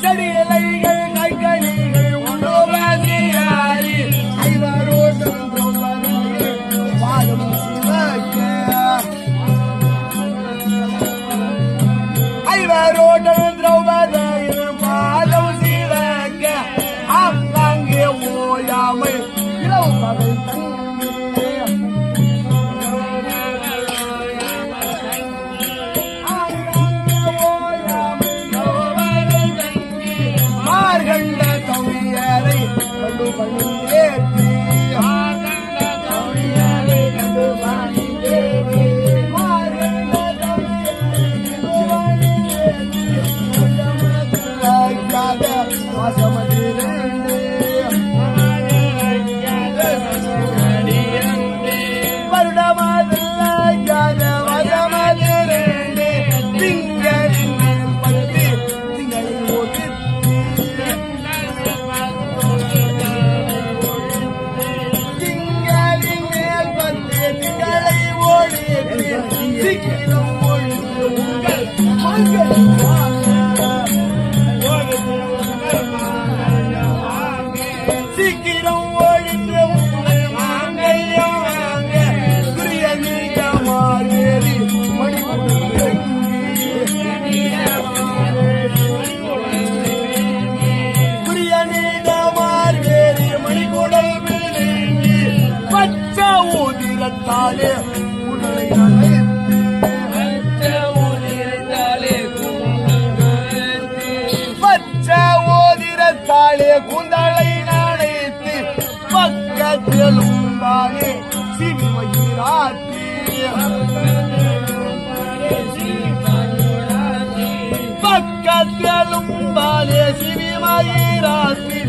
செடியிலைகள் கைகளிகள் உணவாதியாரி ஐவரோட்டம் வாழும் சிவக்க ஐவரோட்டம் திரௌபதியின் பாதம் சிவக்க அங்கே ஓயாமை இரவு பகல் சீக்கிரம் ஒழித்து மாங்கையம் வாங்க துரிய நீங்கமாறி துரிய நீங்கமாறி மணிக்கூடல் விழுங்கி பச்சை ஊதிரத்தாலே உடலை தாளே குந்தளை நனைத்து பக்கத்திலும் தானே சிவமயிராத்தி பக்கத்திலும் தானே சிவமயிராத்தி